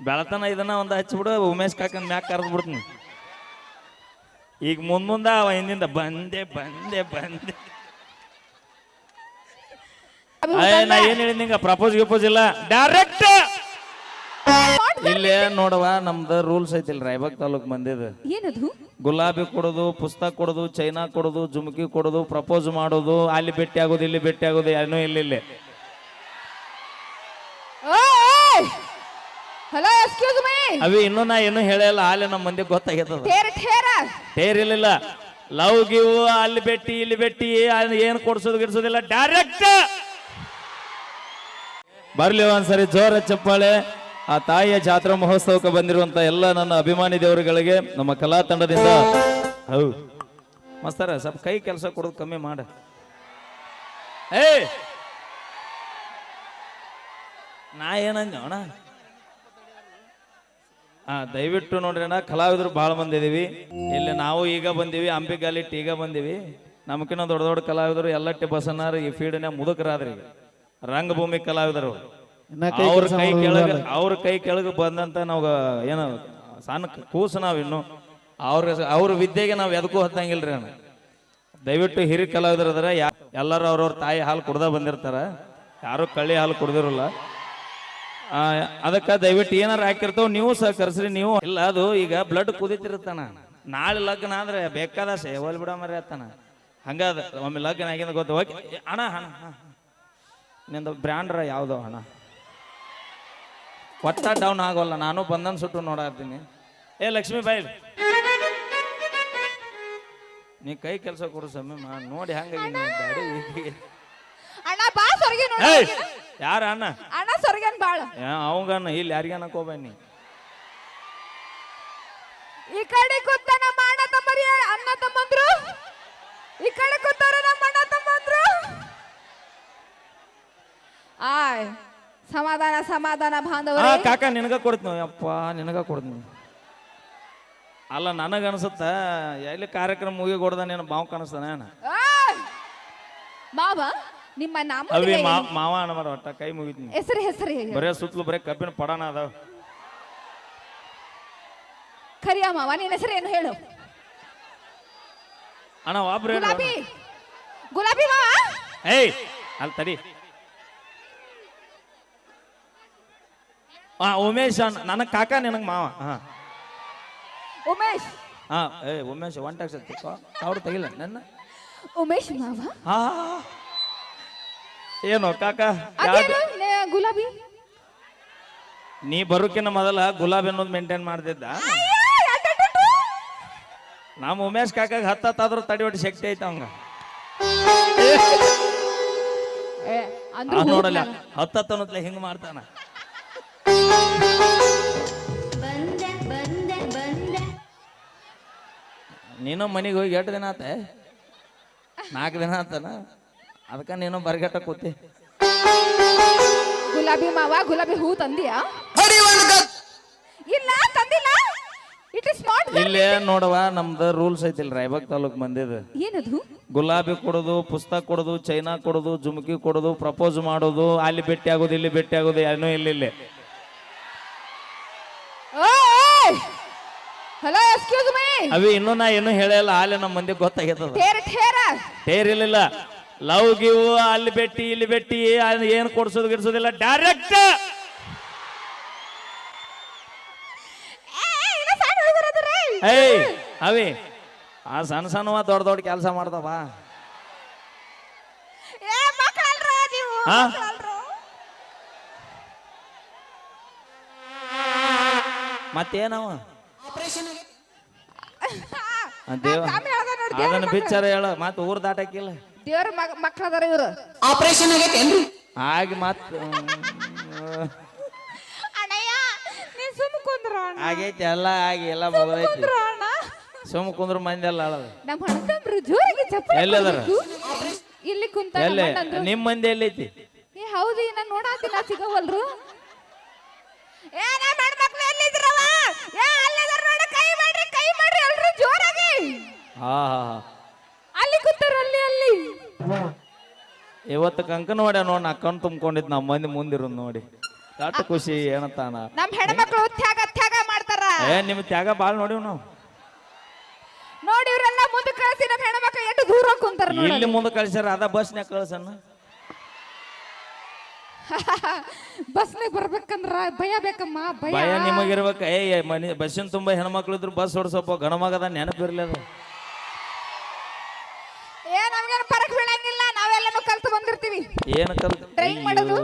ಬೆಳತನ ಇದನ್ನ ಒಂದು ಹಚ್ಚಿಬಿಡು ಉಮೇಶ್ ಕಾಕನ್ ಮ್ಯಾಕ್ ಕರೆದು ಬಿಡ್ತೀನಿ. ಈಗ ಮುಂದ ಅವ ಹಿಂದಿಂದ ಬಂದೆ ಬಂದೆ ಬಂದೆ. ನಾ ಏನ್ ಹೇಳಿದ್ ನಿಂಗ ಪ್ರಪೋಸ್ ಗಿಪೋಸ್ ಇಲ್ಲ, ಡೈರೆಕ್ಟ್ ಇಲ್ಲೇ ನೋಡವ. ನಮ್ದು ರೂಲ್ಸ್ ಐತಿಲ್ ರಾಯಬಾಗ್ ತಾಲೂಕ್ ಮಂದಿದ. ಏನದು? ಗುಲಾಬಿ ಕೊಡೋದು, ಪುಸ್ತಕ ಕೊಡೋದು, ಚೈನಾ ಕೊಡೋದು, ಜುಮ್ಕಿ ಕೊಡೋದು, ಪ್ರಪೋಸ್ ಮಾಡೋದು, ಅಲ್ಲಿ ಭೇಟಿ ಆಗೋದು, ಇಲ್ಲಿ ಭೇಟಿ ಆಗೋದು, ಏನೋ ಇಲ್ಲಿ. Hello excuse me. ಅವಿ ಇನ್ನೂ ನಾ ಏನು ಹೇಳಿಲ್ಲ, ಅಲ್ಲಿ ನಮ್ಮ ಮಂದಿ ಗೊತ್ತಾಗ್ಯದ. ಟೇರ್ ಇಲ್ಲ. ಲವ್ ಗಿವ್ ಅಲ್ಲಿ ಭೇಟಿ ಇಲ್ಲಿ ಭೇಟಿ ಏನು ಕೊಡ್ಸೋದು ಗಿಡ್ಸೋದಿಲ್ಲ, ಡೈರೆಕ್ಟ್ ಬರ್ಲಿ. ಒಂದ್ಸರಿ ಜೋರ ಚಪ್ಪಾಳೆ. ಆ ತಾಯಿಯ ಜಾತ್ರಾ ಮಹೋತ್ಸವಕ್ಕೆ ಬಂದಿರುವಂತ ಎಲ್ಲ ನನ್ನ ಅಭಿಮಾನಿ ದೇವರುಗಳಿಗೆ ನಮ್ಮ ಕಲಾ ತಂಡದಿಂದ ಹೌದು ಮಸ್ತಾರ ಸ್ವಲ್ಪ ಕೈ ಕೆಲಸ ಕೊಡೋದು ಕಮ್ಮಿ ಮಾಡ. ನಾ ಏನಂದ ಅಣ್ಣ, ದಯವಿಟ್ಟು ನೋಡ್ರಿ ಅಣ್ಣ, ಕಲಾವಿದರು ಭಾಳ ಮಂದಿ ಇದೀವಿ ಇಲ್ಲಿ. ನಾವು ಈಗ ಬಂದೀವಿ, ಅಂಬಿಗಾಲಿಟ್ಟು ಈಗ ಬಂದೀವಿ. ನಮ್ಕಿನ್ನ ದೊಡ್ಡ ದೊಡ್ಡ ಕಲಾವಿದರು ಎಲ್ಲಟ್ಟಿ ಬಸನಾರ ಈ ಫೀಲ್ಡ್ನ್ಯಾಗ ಮುದುಕರಾದ್ರಿ. ಈಗ ರಂಗಭೂಮಿ ಕಲಾವಿದರು ಅವ್ರ ಕೈ ಕೆಳಗೆ ಬಂದಂತ ನಾವು ಏನು ಸಣ್ಣ ಕೂಸು ನಾವ್ ಇನ್ನು ಅವ್ರ ವಿದ್ಯೆಗೆ ನಾವ್ ಎದಕ್ಕೂ ಹತ್ತಂಗಿಲ್ರಿ ಅಣ್ಣ. ದಯವಿಟ್ಟು ಹಿರಿ ಕಲಾವಿದರು ಅದಾರ, ಎಲ್ಲರೂ ಅವ್ರವ್ರ ತಾಯಿ ಹಾಲು ಕುಡ್ದ ಬಂದಿರ್ತಾರ, ಯಾರು ಕಳ್ಳಿ ಹಾಲು ಕುಡ್ದಿರಲ್ಲ. ಅದಕ್ಕೆ ದಯವಿಟ್ಟು ಏನಾರು ಹಾಕಿರ್ತಾವ ನೀವು ಸಹಕರಿಸ್ರಿ. ನೀವು ಇಲ್ಲ ಅದು ಈಗ ಬ್ಲಡ್ ಕುದಿತಿರ್ತಾನ, ನಾಳೆ ಲಗ್ನ ಆದ್ರೆ ಬೇಕಾದ ಹೋಲ್ ಬಿಡ ಮರಿ ಆತಾನ. ಹಂಗಾದ ಒಮ್ಮೆ ಲಗ್ನ ಆಗಿಂದ ಗೊತ್ತ ಹೋಗಿ ಅಣ್ಣ ಹಣ ನಿಂದ ಬ್ರ್ಯಾಂಡ್ರ ಯಾವ್ದೋ ಹಣ ಒಟ್ಟ ಡೌನ್ ಆಗೋಲ್ಲ. ನಾನು ಬಂದನ್ ಸುಟ್ಟು ನೋಡಾಡ್ತೀನಿ. ಲಕ್ಷ್ಮೀ ಬಾಯಿ ನೀ ಕೈ ಕೆಲಸ ಕೊಡು ಸಮಯ ನೋಡಿ ಹಂಗಾಗಿ ಯಾರ ಅಣ್ಣ ಅವಂಗಣ್ಣ ಇಲ್ಲಿ ಯಾರಿಗನ್ನಕ್ ಹೋಗ್ಬನ್ನಿ. ಈ ಕಡೆ ಕೂತ ನಮ್ಮ ಅಣ್ಣ ತಮ್ಮರಿ ಅಣ್ಣ ತಮ್ಮಂದ್ರು, ಈ ಕಡೆ ಕೂತಾರ ನಮ್ಮ ಅಣ್ಣ ತಮ್ಮಂದ್ರು. ಆಯ್ ಸಮಾಧಾನ ಸಮಾಧಾನ ಬಾಂಧವರೇ. ಕಾಕ ನಿನಗ ಕೊಡ್ತೀನಿ, ಅಪ್ಪ ನಿನಗ ಕೊಡ್ತೀನಿ. ಅಲ್ಲ ನನಗ ಅನ್ಸುತ್ತ ಎಲ್ಲಿ ಕಾರ್ಯಕ್ರಮ ಮುಗಿ ಕೊಡ್ದ ನೀನು ಮಾವು ಕಾಣಿಸ್ತಾನ ಮಾವ. ನಿಮ್ಮ ನಾಮ ಅವಿ ಮಾವ ಅನ್ನ ಮಾಡ ಒಟ್ಟ ಕೈ ಮುಗಿತೀನಿ. ಹೆಸರು ಬರೇ ಸುತ್ತಲೂ ಬರೇ ಕಬ್ಬಿನ ಪಡಾನ ಅದಾವ. ಖರಿಯ ಮಾವ, ನಿನ್ನ ಹೆಸರು ಏನು ಹೇಳು? ಅಣ್ಣ ಒಬ್ರು ಗುಲಾಬಿ ಮಾವ. ಅಲ್ಲಿ ತಡಿ. ಉಮೇಶ್ ನನ್ನ ಕಾಕ ನಿನಗ್ ಮಾವ. ಉಮೇಶ್. ಉಮೇಶ್ ಒನ್ ಟ್ಯಾಕ್ಸ್ ಅವ್ರು ತೆಗಿಲ್ಲ ನನ್ನ ಉಮೇಶ್ ಮಾವ. ಏನು ಕಾಕ ಗುಲಾಬಿ? ನೀ ಬರೋಕಿನ ಮೊದಲ ಗುಲಾಬಿ ಅನ್ನೋದು ಮೇಂಟೈನ್ ಮಾಡ್ತಿದ್ದ. ನಮ್ಮ ಉಮೇಶ್ ಕಾಕಾಗ ಹತ್ತಾದ್ರೂ ತಡಿ ಒಟ್ಟು ಶಕ್ತಿ ಐತ ಅವಂಗ. ನೋಡಲ್ಲ ಹತ್ತನ್ನೋದ್ಲೆ ಹಿಂಗ್ ಮಾಡ್ತಾನ. ನೀನು ಮನೆಗೆ ಹೋಗಿ 8 ದಿನ ಆತ? 4 ದಿನ ಆತನ. ಅದಕ್ಕ ನೀನು ಬರ್ಗಟ್ಟ ಕೂತಿ. ಗುಲಾಬಿ ಮಾವ, ಗುಲಾಬಿ ಹೂ ತಂದಿಯಾ? ಇಲ್ಲ ತಂದಿಲ್ಲ. It is not. ಇಲ್ಲೇ ನೋಡವ, ನಮ್ದು ರೂಲ್ಸ್ ಐತಿಲ್ ರಾಯಬಾಗ್ ತಾಲೂಕ್ ಮಂದಿದ. ಏನದು? ಗುಲಾಬಿ ಕೊಡೋದು, ಪುಸ್ತಕ ಕೊಡೋದು, ಚೈನಾ ಕೊಡೋದು, ಜುಮ್ಕಿ ಕೊಡೋದು, ಪ್ರಪೋಸ್ ಮಾಡೋದು, ಅಲ್ಲಿ ಭೇಟಿ ಆಗೋದು, ಇಲ್ಲಿ ಭೇಟಿ ಆಗೋದು, ಏನೋ ಇಲ್ಲಿ. Hello excuse me. ಅವಿ ಇನ್ನೂ ನಾ ಏನು ಹೇಳಿಲ್ಲ, ಅಲ್ಲಿ ನಮ್ಮ ಮಂದಿ ಗೊತ್ತಾಗ್ಯದ. ಟೇರ್ ಇಲ್ಲ. ಲವ್ ಗಿವ್ ಅಲ್ಲಿ ಭೇಟಿ ಇಲ್ಲಿ ಭೇಟಿ ಏನು ಕೊಡ್ಸೋದು ಗಿಡ್ಸೋದಿಲ್ಲ, ಡೈರೆಕ್ಟ್ ಅವಿ ಆ ಸಣ್ಣ ಸಣ್ಣವ ದೊಡ್ಡ ದೊಡ್ಡ ಕೆಲಸ ಮಾಡ್ತಾವ. ಮತ್ತೇನವ ಅದನ್ನ ಬಿಚ್ಚಾರ ಹೇಳ. ಮತ್ ಊರ್ ದಾಟಕ್ಕಿಲ್ಲ. ದೇವ್ರ ಮಕ್ಕಳದಾರ ಇವ್ರು. ಆಪರೇಷನ್ ಆಗೈತೇನ್ರಿ? ಆಗಿ ಮತ್ ಆಗೈತಿ ಎಲ್ಲ ಆಗಿ ಎಲ್ಲ ಮುಗಿದೈತಿ. ಸುಮ್ ಕುಂದ್ರ ಮಂದಿ ಎಲ್ಲ ಅಳದ. ನಮ್ಮ ಅಣ್ಣತಂಬ್ರು ಜೋರಾಗಿ ಚಪ್ಪಾಳೆ ಎಲ್ಲದಾರ? ಇಲ್ಲಿ ಕುಂತ. ಎಲ್ಲೇ ನಿಮ್ ಮಂದಿ ಎಲ್ಲೈತಿ? ಹೌದು, ನಾನು ನೋಡಾತಿನ ಸಿಗವಲ್ರು. ನಮ್ಮ ಹೆಣ್ಮಕ್ಳು ಎಲ್ಲಿದ್ರವ? ಅಲ್ಲಿದಾರ ನೋಡ, ಕೈ ಮಾಡ್ರಿ ಎಲ್ರು ಜೋರಾಗಿ. ಅಲ್ಲಿ ಕೂತಾರ, ಅಲ್ಲಿ ಇವತ್ತು ಕಂಕನವಾಡ ನೋಡಿ ನಾ ಕಣ್ ತುಂಬ್ಕೊಂಡಿದ್ ನಮ್ಮ ಮಂದಿ ಮುಂದಿರೋದು ನೋಡಿ. ದಟ್ ಖುಷಿ ಏನತ್ತಾನ ನಮ್ ಹೆಣ್ಮಕ್ಳು ತ್ಯಾಗ ತ್ಯಾಗ ಮಾಡ್ತಾರ. ನಿಮ್ ತ್ಯಾಗ ಬಾಳ್ ನೋಡಿವ್ ನಾವು. ನೋಡಿ ಇವ್ರೆಲ್ಲ ಮುಂದೆ ಕಳಿಸಿ ನಮ್ ಹೆಣ್ಮಕ್ಳು ಎಷ್ಟು ದೂರ ಕುಂತಾರ ನೋಡಿ. ಇಲ್ಲಿ ಮುಂದೆ ಕಳ್ಸ್ಯಾರ ಅದ ಬಸ್ನ್ಯಾಗ ಕಳ್ಸನ್ನ. ಬಸ್ನಾಗ ಬರ್ಬೇಕಂದ್ರ ಭಯ ಬೇಕಮ್ಮ, ಭಯ. ಭಯ ನಿಮಗಿರ್ಬೇಕ. ಮನಿ ಬಸ್ಸಿನ ತುಂಬಾ ಹೆಣ್ಮಕ್ಳು ಇದ್ರು ಬಸ್ ಓಡಿಸಪ್ಪ ಗಣಮಗದ ನೆನಪಿರ್ಲಿ ಅದು. ನಮ್ಗೇನು ಪರಕ್ ಬೀಳಂಗಿಲ್ಲ, ನಾವೆಲ್ಲನೂ ಕಲ್ತು ಬಂದಿರ್ತೀವಿ. ಏನು ಕಲ್ತು ಡ್ರೈವಿಂಗ್ ಮಾಡೋದು.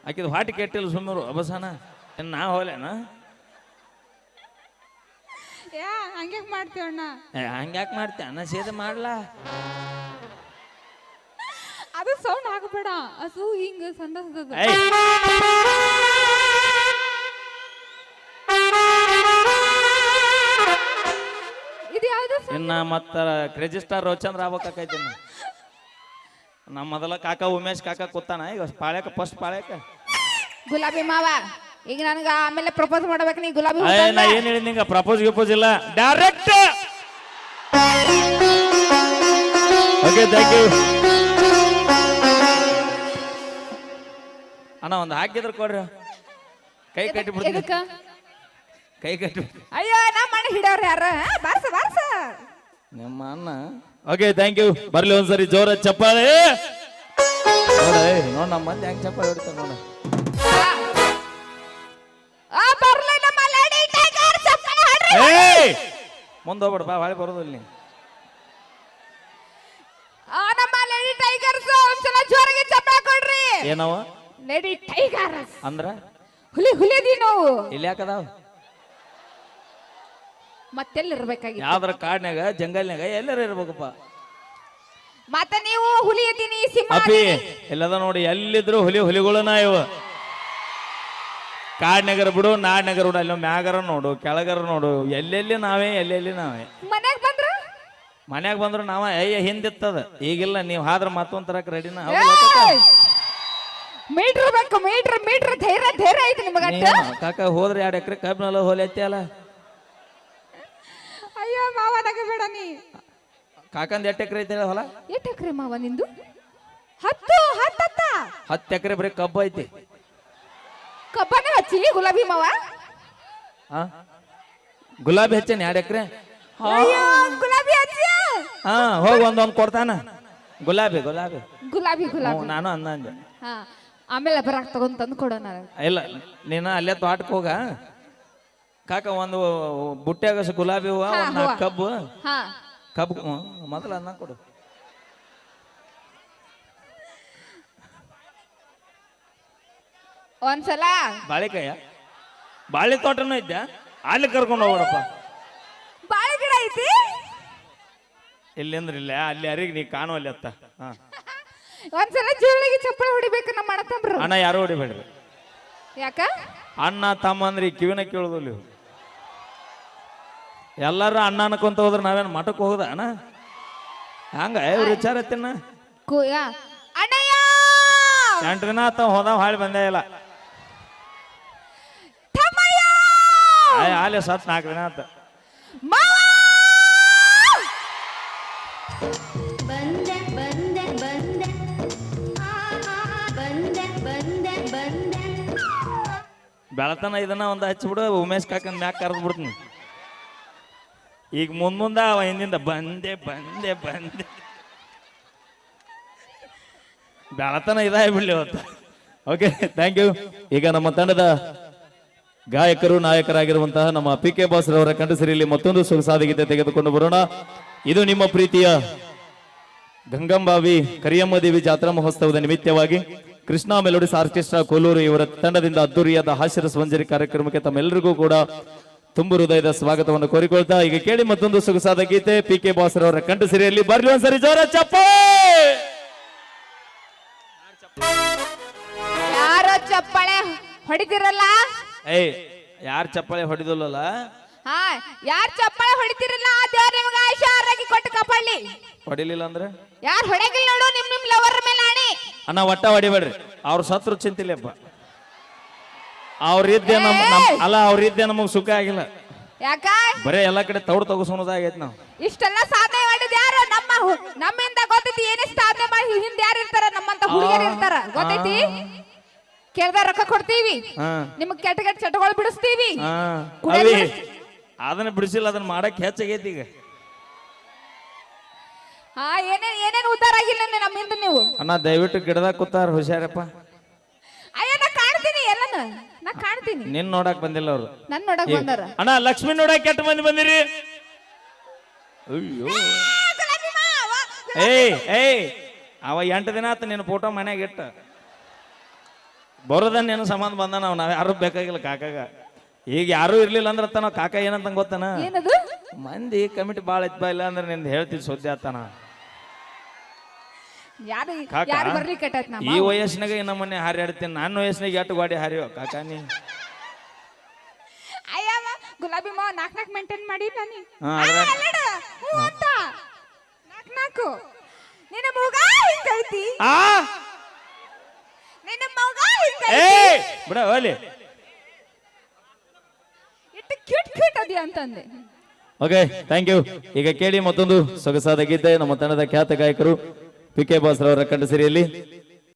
ಆಕಿದ್ ಹಾಟಿ ಕೆಟ್ಟಿಲ್ಲ ಸುಮ್ಮರು ಅಬಸನ ನಾ ಹೋಲೇನ. ಹಂಗೆ ಮಾಡ್ತೀವಣ್ಣ. ಹಂಗ್ಯಾಕ್ ಮಾಡ್ತಿ ಅನ್ನ ಸೇದೆ ಮಾಡ್ಲಾ. ಅದು ಸೌಂಡ್ ಹಾಕಬೇಡ, ಅದು ಹಿಂಗ ಸಂದರ್ಭದ. ಇದು ಯಾವ್ದು? ಇನ್ನ ಮತ್ತ ಕ್ರೇಜಿ ಸ್ಟಾರ್ ರೋಚಂದ್ರ ಆಗ್ಬೇಕಾಕೈತಿ. ನಮ್ಮ ಮೊದಲ ಕಾಕ ಉಮೇಶ್ ಕಾಕ ಕೂತಾನ ಈಗ ಪಾಳ್ಯಕ ಫಸ್ಟ್ ಪಾಳ್ಯಕ. ಗುಲಾಬಿ ಮಾವ ಈಗ ನನಗ ಆಮೇಲೆ ಪ್ರಪೋಸ್ ಮಾಡ್ಬೇಕು ನೀ ಗುಲಾಬಿ. ನಾ ಏನ್ ಹೇಳಿದ್ ನಿಂಗ ಪ್ರಪೋಸ್ ಗಿಪೋಸ್ ಇಲ್ಲ, ಡೈರೆಕ್ಟ್. ಓಕೆ ಥ್ಯಾಂಕ್ ಯು ಅಣ್ಣ. ಒಂದು ಹಾಕಿದ್ರ ಕೊಡ್ರಿ, ಕೈ ಕಟ್ಟಿ ಬಿಡ್ತೀನಿ. ಕೈ ಕಟ್ಟಿ. ಅಯ್ಯೋ ನಮ್ಮ ಮನೆ ಹಿಡಿಯವ್ರ ಯಾರ ಬಾರ್ಸ ಬಾರ್ಸ ನಿಮ್ಮ ಅಣ್ಣ. Okay thank you. ಬರ್ಲಿ ಒಂದ್ಸರಿ ಜೋರ ಚಪ್ಪಾಳೆ ನೋಡ್ ನಮ್ಮ ಮಂದಿ ಹೆಂಗ್ ಚಪ್ಪಾಳೆ ಹೊಡಿತಾರ ನೋಡ. ಮುಂದೆ ಹೋಗ್ಬೇಡ ಬಾ, ಹೊಳೆ ಬರೋದಿಲ್ಲ ನೀ. ನಮ್ಮ ಲೇಡಿ ಟೈಗರ್ಸ್ ಒಂದ್ಸಲ ಜೋರಾಗಿ ಚಪ್ಪಾಳೆ ಕೊಡ್ರಿ. ಏನವ ಲೇಡಿ ಟೈಗರ್ಸ್ ಅಂದ್ರ ಹುಲಿ ಹುಲಿದಿ ನಾವು. ಇಲ್ಲಿ ಯಾಕದಾವ ಮತ್ತೆಲ್ಲಿರ್ಬೇಕಾಗಿ? ಯಾವ್ದ್ರ ಕಾಡ್ನ್ಯಾಗ ಜಂಗಲ್ನ್ಯಾಗ ಎಲ್ಲರ ಇರ್ಬೇಕಪ್ಪ. ಮತ್ತೆ ನೀವು ಹುಲಿ ಇದ್ದೀನಿ ಸಿಂಹ ಅಪ್ಪಿ ಎಲ್ಲದ ನೋಡಿ, ಎಲ್ಲಿದ್ರು ಹುಲಿಗಳನ್ನ ಇವ. ಕಾಡ್ನಗರ ಬಿಡು, ನಾಡ್ನಗರ ಬಿಡು, ಅಲ್ಲಿ ಮ್ಯಾಗರ ನೋಡು, ಕೆಳಗರ ನೋಡು, ಎಲ್ಲೆಲ್ಲಿ ನಾವೇ. ಮನ್ಯಾಗ ಬಂದ್ರ ಮನ್ಯಾಗ ಬಂದ್ರು ನಾವ ಹಿಂದಿತ್ತದ. ಈಗಿಲ್ಲ, ನೀವು ಆದ್ರ ಮತ್ತೊಂದ್ ತರಕ್ ರೆಡಿನ. ಮೀಟ್ರ್ ಬೇಕು, ಮೀಟ್ರ್ ಮೀಟ್ರ್ ಧೈರ್ಯ ಧೈರ್ಯ ಐತಿ ನಿಮಗಟ್ಟ. ಕಾಕ ಹೋದ್ರೆ 2 ಎಕರೆ ಕಬ್ಬಿನಲ್ಲ ಹೋಲಿ ಐತಿ ಅಲ್ಲ. ಅಯ್ಯೋ ಮಾವ ನಗಬೇಡ ನೀ. ಕಾಕಂದ್ 8 ಎಕರೆ ಐತಿ ಹೊಲ. 8 ಎಕರೆ ಮಾವ ನಿಂದು? 10 ಎಕರೆ ಬರೀ ಕಬ್ಬು ಐತಿ. ಕಬ್ಬನೇ ಹಚ್ಚಿ ಗುಲಾಬಿ ಮಾವ. ಗುಲಾಬಿ ಹಚ್ಚೇನಿ 2 ಎಕರೆ. ಗುಲಾಬಿ ಹಚ್ಚಿ ಹೋಗಿ ಒಂದೊಂದ್ ಕೊಡ್ತಾನ. ಗುಲಾಬಿ ಗುಲಾಬಿ ಗುಲಾಬಿ ಗುಲಾಬಿ ನಾನು ಅಂದೆ. ಆಮೇಲೆ ಬರಾಕ್ ತಗೊಂಡ್ ತಂದು ಕೊಡೋಣ. ಇಲ್ಲ ನೀನ ಅಲ್ಲೇ ತೋಟಕ್ಕೆ ಹೋಗ ಕಾಕ, ಒಂದು ಬುಟ್ಟ್ಯಾಗ ಗುಲಾಬಿ ಹೂವ, ಒಂದ್ 4 ಕಬ್ಬು. ಕಬ್ಬು ಮೊದಲ ಅನ್ನ ಕೊಡು. ಒಂದ್ಸಲ ಬಾಳೆಕಾಯ ಬಾಳೆ ತೋಟನೂ ಐತೆ, ಅಲ್ಲಿ ಕರ್ಕೊಂಡು ಹೋಗ್ಬಿಡಪ್ಪ. ಬಾಳೆ ಗಿಡ ಐತಿ ಇಲ್ಲಿಂದ್ರ ಇಲ್ಲ, ಅಲ್ಲಿ ಅರಿಗೆ ನೀ ಕಾಣುವಲ್ಲಿ ಅತ್ತ. ಒಂದ್ಸಲ ಜೋಳಿಗೆ ಚಪ್ಪಳ ಹೊಡಿಬೇಕು ನಮ್ಮ ಅಣ್ಣ ತಮ್ಮರು. ಅಣ್ಣ ಯಾರು ಹೊಡಿಬೇಡ್ರಿ. ಯಾಕ? ಅಣ್ಣ ತಮ್ಮ ಅಂದ್ರಿ ಕಿವಿನ ಕೇಳುದಿಲ್ಲ. ಎಲ್ಲಾರು ಅಣ್ಣ ಅನ್ಕೊಂತ ಹೋದ್ರ ನಾವೇನ್ ಮಠಕ್ಕೆ ಹೋಗುದ ಅಣ್ಣ? ಹಂಗ ವಿಚಾರ ತಿನ್ನ ಅಣ್ಣಯ್ಯ 8 ದಿನ ಆತ ಹೋದ, ಹಾಳಿ ಬಂದೇ ಇಲ್ಲ. ಆಲೆ ಸತ್ 4 ದಿನ ಆತ. ಬೆಳತನ ಇದನ್ನ ಒಂದು ಹಚ್ಚಿಬಿಡು, ಉಮೇಶ್ ಕಾಕನ್ ಮ್ಯಾಕ್ ಕರೆದು ಬಿಡ್ತೀನಿ. ಈಗ ಮುಂದ ಅವ ಹಿಂದಿಂದ ಬಂದೆ ಬಂದೆ ಬಂದೆ ಬೆಳತನ ಇದಾಗಿ ಬಿಡ್ಲಿ ಇವತ್ತು. Okay thank you. ಈಗ ನಮ್ಮ ತಂಡದ ಗಾಯಕರು ನಾಯಕರಾಗಿರುವಂತಹ ನಮ್ಮ PK ಬಾಸ್ ರವರ ಕಂಠಸಿರಿಯಲ್ಲಿ ಮತ್ತೊಂದು ಸೊಗಸಾದ ಗೀತೆ ತೆಗೆದುಕೊಂಡು ಬರೋಣ. ಇದು ನಿಮ್ಮ ಪ್ರೀತಿಯ ಗಂಗಂಬಾವಿ ಕರಿಯಮ್ಮ ದೇವಿ ಜಾತ್ರಾ ಮಹೋತ್ಸವದ ನಿಮಿತ್ತವಾಗಿ ಕೃಷ್ಣ ಮೆಲೋಡಿಸ್ ಆರ್ಕೆಸ್ಟ್ರಾ ಕೋಲೂರು ಇವರ ತಂಡದಿಂದ ಅದ್ದೂರಿಯಾದ ಹಾಸ್ಯರಸ ಮಂಜರಿ ಕಾರ್ಯಕ್ರಮಕ್ಕೆ ತಮ್ಮೆಲ್ಲರಿಗೂ ಕೂಡ ತುಂಬು ಹೃದಯದ ಸ್ವಾಗತವನ್ನು ಕೋರಿಕೊಳ್ತಾ ಈಗ ಕೇಳಿ ಮತ್ತೊಂದು ಸೊಗಸಾದ ಗೀತೆ PK ಬಾಸ್ ರವರ ಕಂಠಸಿರಿಯಲ್ಲಿ. ಬರ್ಲಿ ಒಂದ್ಸರಿ ಜೋರ ಚಪ್ಪಾಳೆ. ಯಾರೋ ಚಪ್ಪಾಳೆ ಹೊಡಿತಿರಲ್ಲ? ಯಾರು ಚಪ್ಪಾಳೆ ಹೊಡಿದಲ್ಲ? ಯಾರು ಚಪ್ಪಾಳೆ ಹೊಡಿತಿರಲ್ಲ ದೇವ್ರ ನಿಮ್ಗೆ ಆಯುಷ್ಯ ಆರೋಗ್ಯ ಕೊಟ್ಟು ಕಾಪಾಡ್ಲಿ. ಹೊಡಿಲಿಲ್ಲ ಅಂದ್ರೆ ಯಾರು ಹೊಡೆಗಿಲ್ಲ ನೋಡು, ನಿಮ್ ಲವರ್ ಮೇಲೆ ಆಣಿ. ಅಣ್ಣ ಒಟ್ಟ ಹೊಡಿಬೇಡ್ರಿ, ಅವ್ರ ಸತ್ರು ಚಿಂತಿಲ್ಲಪ್ಪ. ಅವ್ರಿದ್ದೆ ಅವ್ರಿದ್ದೆ ನಮಗ್ ಸುಖ ಆಗಿಲ್ಲ. ಯಾಕ? ಬರೇ ಎಲ್ಲಾ ಕಡೆ ತೌಡ್ ತಗೋಸೋದಾಗೈತಿ. ನಾವು ಇಷ್ಟೆಲ್ಲ ಸಾಧನೆ ಮಾಡಿದ ಯಾರು? ನಮ್ಮಿಂದ ಗೊತ್ತೈತಿ ಏನೇ ಸಾಧನೆ ಮಾಡಿ ಹಿಂದೆ ಯಾರು ಇರ್ತಾರ? ನಮ್ಮಂತ ಹುಡುಗಿಯರು ಇರ್ತಾರ, ಗೊತ್ತೈತಿ? ಕೇಳ್ದ ರೊಕ್ಕ ಕೊಡ್ತೀವಿ ಹಾ ನಿಮಗ್ ಕೆಟ್ಟ ಕೆಟ್ಟ ಚಟಗಳು ಬಿಡಿಸ್ತೀವಿ ಹಾ ಕುಡಿಯೋದ್ ಅವಿ ಅದನ್ನ ಬಿಡಿಸಿಲ್ಲ ಅದನ್ನ ಮಾಡಕ್ ಹೆಚ್ಚಾಗೈತಿ ಈಗ ಹಾ ಏನೇನ್ ಉದ್ದಾರ ಆಗಿಲ್ಲ ನಮ್ಮಿಂದ ನೀವು ಅಣ್ಣ ದಯವಿಟ್ಟು ಗಿಡದಾಗ ಕೂತಾರ ಹುಷಾರಪ್ಪ ಅಯ್ಯ ನಾ ಕಾಣ್ತೀನಿ ಎಲ್ಲನ ನಾ ಕಾಣ್ತೀನಿ ನಿನ್ ನೋಡಕ್ ಬಂದಿಲ್ಲ ಅವ್ರು ನನ್ ನೋಡಕ್ ಬಂದಾರ ಅಣ್ಣ ಲಕ್ಷ್ಮಿ ನೋಡಕ್ ಕೆಟ್ಟ ಮಂದಿ ಬಂದಿರಿ ಅಯ್ಯೋ ಏಯ್ ಅವ 8 ದಿನ ಆತ ನಿನ್ನ ಫೋಟೋ ಮನ್ಯಾಗ ಇಟ್ಟ ಬರೋದ ನಿನ್ನ ಸಂಬಂಧ ಬಂದ ನಾವ್ ಯಾರು ಬೇಕಾಗಿಲ್ಲ ಕಾಕಾಗ ಈಗ ಯಾರು ಇರ್ಲಿಲ್ಲ ಅಂದ್ರೆ ನಾವು ಕಾಕ ಏನಂತ ಗೊತ್ತಾನ ಏನದು ಮಂದಿ ಕಮಿಟಿ ಬಾಳ ಇತ್ತ ಇಲ್ಲ ಅಂದ್ರೆ ನಿಂದ ಹೇಳ್ತಿದ್ ಸುದ್ದಿ ಆತಾನ ಯಾರು ಕಾಕ ಯಾರು ಬರ್ಲಿ ಕೆಟ್ಟಾಯ್ತು ನಮ್ಮ ಈ ವಯಸ್ಸಿನಾಗ ಇನ್ನ ಮೊನ್ನೆ ಹಾರಾಡ್ತೀನಿ ನನ್ನ ವಯಸ್ಸಿನಾಗ ಎಷ್ಟು ಗಾಡಿ ಹಾರಿಯೋ ಕಾಕ ನೀ ಅಯ್ಯವ ಗುಲಾಬಿ ಮಾವ ನಾಕ್ ಮೇಂಟೈನ್ ಮಾಡಿ ನಾನು ಹಾ, ಅದ್ರಾಗ- ಅಂತ ನಾಲ್ಕು ನಿನ್ನ ಮೂಗ ಹಿಂಗೈತಿ ಆ ನಿನ್ನ ಮೂಗ ಏ ಹಿಂಗೈತಿ ಬಿಡ ಹೋಲಿ ಇಟ್ಟು ಕ್ಯೂಟ್ ಅದಿ ಅಂತಂದೆ ಓಕೆ ಥ್ಯಾಂಕ್ ಯು ಈಗ ಕೇಳಿ ಮತ್ತೊಂದು ಸೊಗಸಾದ ಗೀತೆ ನಮ್ಮ ತಂಡದ ಖ್ಯಾತ ಗಾಯಕರು ಪಿ ಕೆ ಬಾಸ್ ರವರ ಕಂಠಸಿರಿಯಲ್ಲಿ